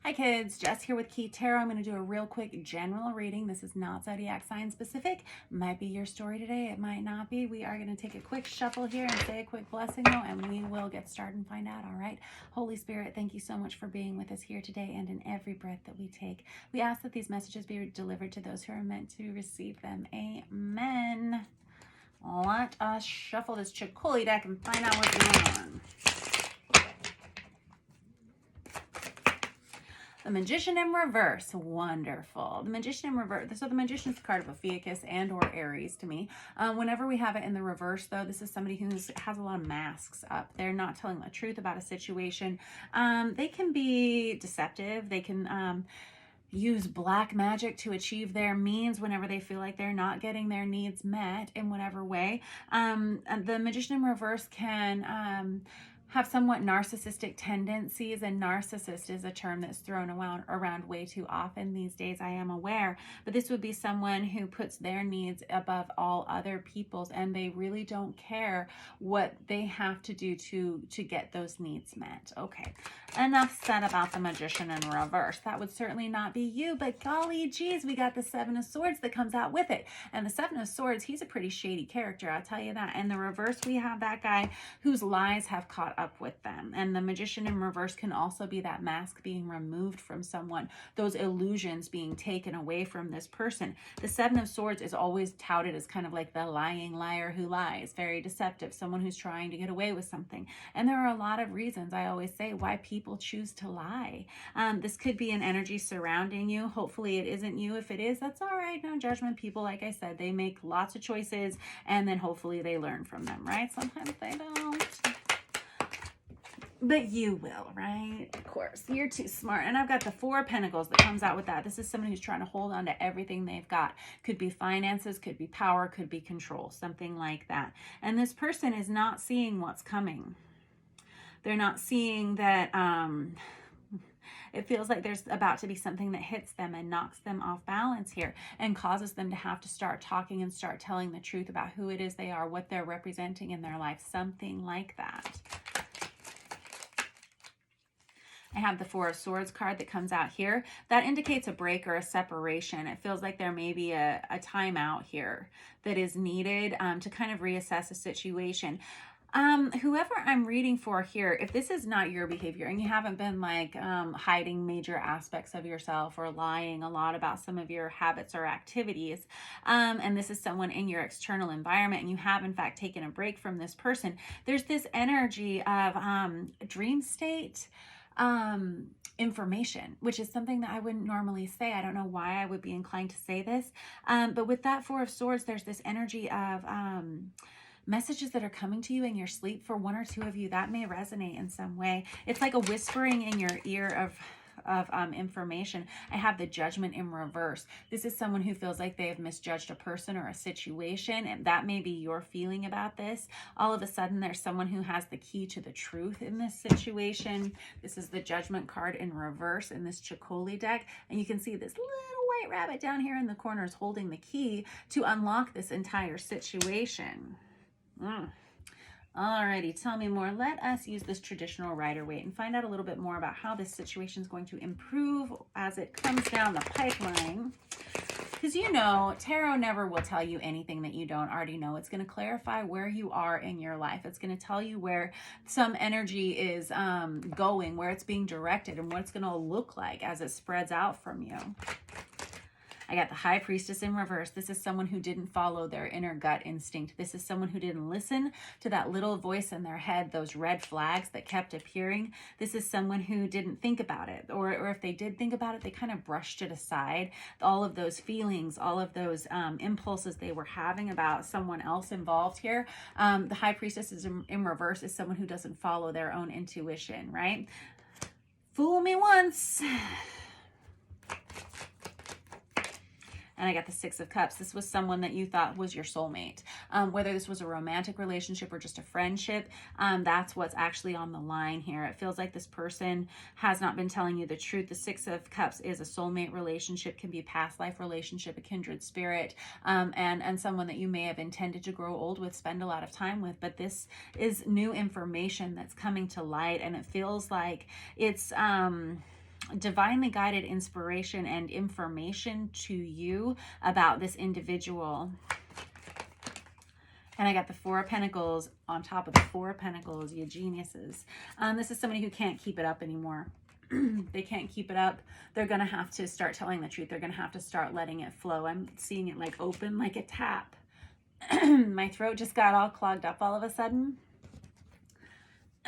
Hi kids, Jess here with Key Tarot. I'm going to do a real quick general reading. This is not zodiac sign specific. Might be your story today, it might not be. We are going to take a quick shuffle here and say a quick blessing though, and we will get started and find out, all right? Holy Spirit, thank you so much for being with us here today and in every breath that we take. We ask that these messages be delivered to those who are meant to receive them. Amen. Let us shuffle this Chicoli deck and find out what's going on. The Magician in reverse. Wonderful. The Magician in reverse. So the Magician's card of Ophiuchus and or Aries to me. Whenever we have it in the reverse, though, this is somebody who has a lot of masks up. They're not telling the truth about a situation. They can be deceptive. They can use black magic to achieve their means whenever they feel like they're not getting their needs met in whatever way. The Magician in reverse can have somewhat narcissistic tendencies, and narcissist is a term that's thrown around way too often these days, I am aware, but this would be someone who puts their needs above all other people's, and they really don't care what they have to do to get those needs met. Okay, enough said about the Magician in reverse. That would certainly not be you, but golly geez, we got the Seven of Swords that comes out with it, and the Seven of Swords, he's a pretty shady character, I'll tell you that. In the reverse, we have that guy whose lies have caught up with them. And the Magician in reverse can also be that mask being removed from someone, those illusions being taken away from this person. The Seven of Swords is always touted as kind of like the lying liar who lies, very deceptive, someone who's trying to get away with something. And there are a lot of reasons, I always say, why people choose to lie. This could be an energy surrounding you. Hopefully it isn't you. If it is, that's all right. No judgment. People, like I said, they make lots of choices and then hopefully they learn from them, right? Sometimes they don't. But you will, right? Of course. You're too smart. And I've got the Four of Pentacles that comes out with that. This is someone who's trying to hold on to everything they've got. Could be finances, could be power, could be control, something like that. And this person is not seeing what's coming. They're not seeing that it feels like there's about to be something that hits them and knocks them off balance here and causes them to have to start talking and start telling the truth about who it is they are, what they're representing in their life, something like that. I have the Four of Swords card that comes out here. That indicates a break or a separation. It feels like there may be a timeout here that is needed to kind of reassess a situation. Whoever I'm reading for here, if this is not your behavior and you haven't been like hiding major aspects of yourself or lying a lot about some of your habits or activities, and this is someone in your external environment and you have in fact taken a break from this person, there's this energy of dream state information, which is something that I wouldn't normally say. I don't know why I would be inclined to say this, but with that Four of Swords, there's this energy of messages that are coming to you in your sleep. For one or two of you, that may resonate in some way. It's like a whispering in your ear of information. I have the Judgment in reverse. This is someone who feels like they have misjudged a person or a situation, and that may be your feeling about this. All of a sudden, there's someone who has the key to the truth in this situation. This is the Judgment card in reverse in this Chicoli deck, and you can see this little white rabbit down here in the corner is holding the key to unlock this entire situation. Alrighty, tell me more. Let us use this traditional Rider-Waite and find out a little bit more about how this situation is going to improve as it comes down the pipeline. Because you know, tarot never will tell you anything that you don't already know. It's going to clarify where you are in your life. It's going to tell you where some energy is going, where it's being directed, and what it's going to look like as it spreads out from you. I got the High Priestess in reverse. This is someone who didn't follow their inner gut instinct. This is someone who didn't listen to that little voice in their head, those red flags that kept appearing. This is someone who didn't think about it, or if they did think about it, they kind of brushed it aside. All of those feelings, all of those impulses they were having about someone else involved here. The High Priestess is in reverse is someone who doesn't follow their own intuition, right? Fool me once. And I got the Six of Cups. This was someone that you thought was your soulmate. Whether this was a romantic relationship or just a friendship, that's what's actually on the line here. It feels like this person has not been telling you the truth. The Six of Cups is a soulmate relationship, can be a past life relationship, a kindred spirit, and someone that you may have intended to grow old with, spend a lot of time with. But this is new information that's coming to light, and it feels like it's divinely guided inspiration and information to you about this individual. And I got the Four of Pentacles on top of the Four of Pentacles, you geniuses. This is somebody who can't keep it up anymore. They can't keep it up. They're going to have to start telling the truth. They're going to have to start letting it flow. I'm seeing it like open like a tap. My throat just got all clogged up all of a sudden.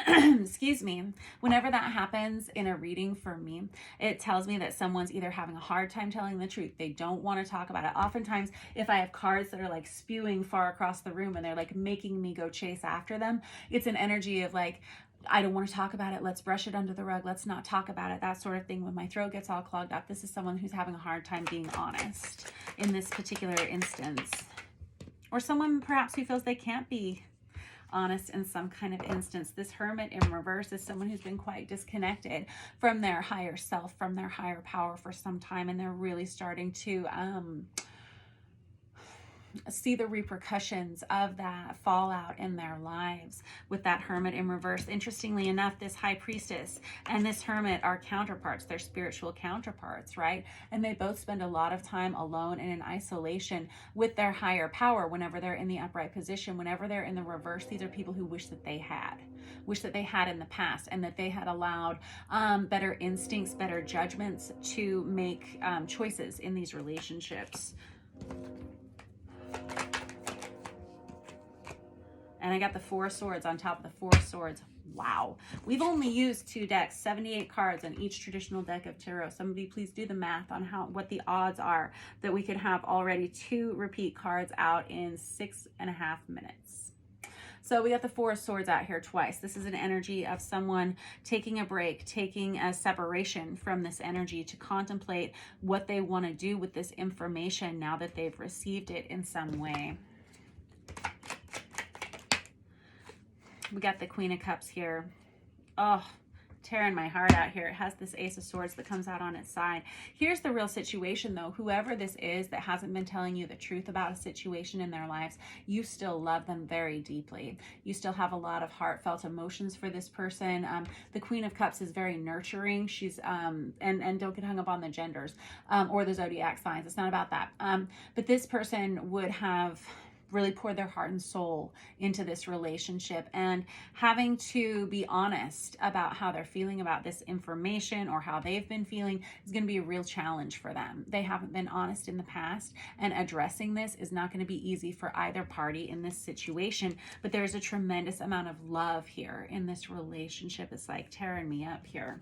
Excuse me. Whenever that happens in a reading for me, it tells me that someone's either having a hard time telling the truth. They don't want to talk about it. Oftentimes, if I have cards that are like spewing far across the room and they're like making me go chase after them, it's an energy of like, I don't want to talk about it. Let's brush it under the rug. Let's not talk about it. That sort of thing. When my throat gets all clogged up, this is someone who's having a hard time being honest in this particular instance. Or someone perhaps who feels they can't be honest in some kind of instance. This Hermit in reverse is someone who's been quite disconnected from their higher self, from their higher power for some time, and they're really starting to see the repercussions of that fallout in their lives with that Hermit in reverse. Interestingly enough, this High Priestess and this Hermit are counterparts. They're spiritual counterparts, right? And they both spend a lot of time alone and in isolation with their higher power whenever they're in the upright position. Whenever they're in the reverse, these are people who wish that they had in the past, and that they had allowed better instincts, better judgments to make choices in these relationships. And I got the Four of Swords on top of the Four of Swords. Wow. We've only used 2 decks, 78 cards on each traditional deck of tarot. Somebody please do the math on what the odds are that we could have already 2 repeat cards out in 6.5 minutes. So we got the Four of Swords out here twice. This is an energy of someone taking a break, taking a separation from this energy to contemplate what they want to do with this information now that they've received it in some way. We got the Queen of Cups here. Oh, tearing my heart out here. It has this Ace of Swords that comes out on its side. Here's the real situation though. Whoever this is that hasn't been telling you the truth about a situation in their lives, you still love them very deeply. You still have a lot of heartfelt emotions for this person. The Queen of Cups is very nurturing. She's, and don't get hung up on the genders or the zodiac signs. It's not about that. But this person would have really pour their heart and soul into this relationship, and having to be honest about how they're feeling about this information or how they've been feeling is going to be a real challenge for them. They haven't been honest in the past, and addressing this is not going to be easy for either party in this situation, but there's a tremendous amount of love here in this relationship. It's like tearing me up here.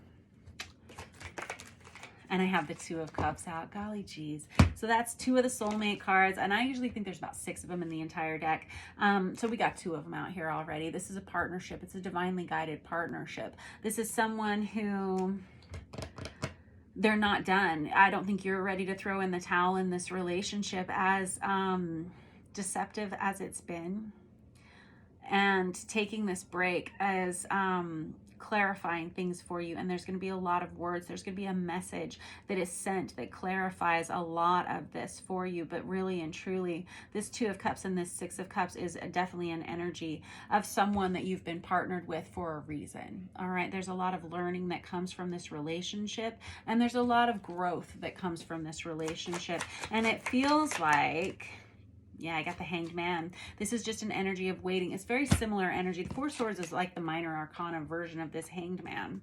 And I have the Two of Cups out. Golly geez. So that's 2 of the soulmate cards. And I usually think there's about 6 of them in the entire deck. So we got 2 of them out here already. This is a partnership. It's a divinely guided partnership. This is someone who, they're not done. I don't think you're ready to throw in the towel in this relationship, as deceptive as it's been. And taking this break as clarifying things for you, and there's going to be a lot of words. There's going to be a message that is sent that clarifies a lot of this for you. But really and truly, this Two of Cups and this Six of Cups is definitely an energy of someone that you've been partnered with for a reason. All right, there's a lot of learning that comes from this relationship, and there's a lot of growth that comes from this relationship. And it feels like, yeah, I got the Hanged Man. This is just an energy of waiting. It's very similar energy. The Four of Swords is like the minor arcana version of this Hanged Man,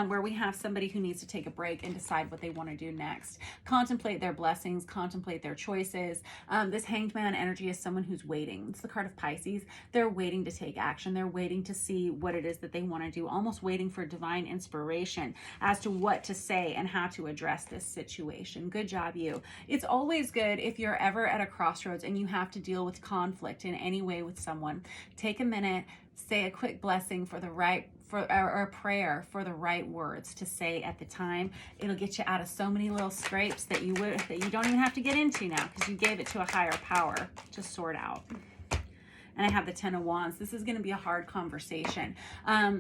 where we have somebody who needs to take a break and decide what they want to do next. Contemplate their blessings, contemplate their choices. This Hanged Man energy is someone who's waiting. It's the card of Pisces. They're waiting to take action. They're waiting to see what it is that they want to do, almost waiting for divine inspiration as to what to say and how to address this situation. Good job, you. It's always good if you're ever at a crossroads and you have to deal with conflict in any way with someone. Take a minute, say a quick blessing for the right, or a prayer for the right words to say at the time. It'll get you out of so many little scrapes that you don't even have to get into now, because you gave it to a higher power to sort out. And I have the 10 of Wands. This is going to be a hard conversation.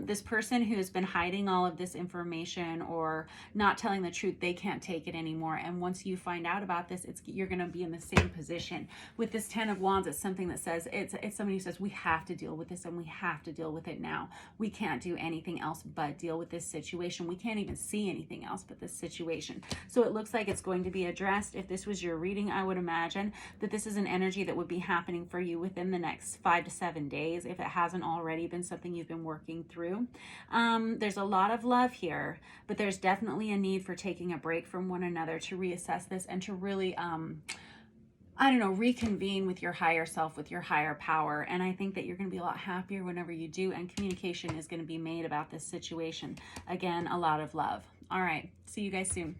This person who has been hiding all of this information or not telling the truth, they can't take it anymore. And once you find out about this, you're going to be in the same position. With this 10 of Wands, it's something that says, it's somebody who says, we have to deal with this and we have to deal with it now. We can't do anything else but deal with this situation. We can't even see anything else but this situation. So it looks like it's going to be addressed. If this was your reading, I would imagine that this is an energy that would be happening for you within the next 5 to 7 days, if it hasn't already been something you've been working through. There's a lot of love here, but there's definitely a need for taking a break from one another to reassess this and to really, I don't know, reconvene with your higher self, with your higher power. And I think that you're going to be a lot happier whenever you do, and communication is going to be made about this situation. Again, a lot of love. All right. See you guys soon.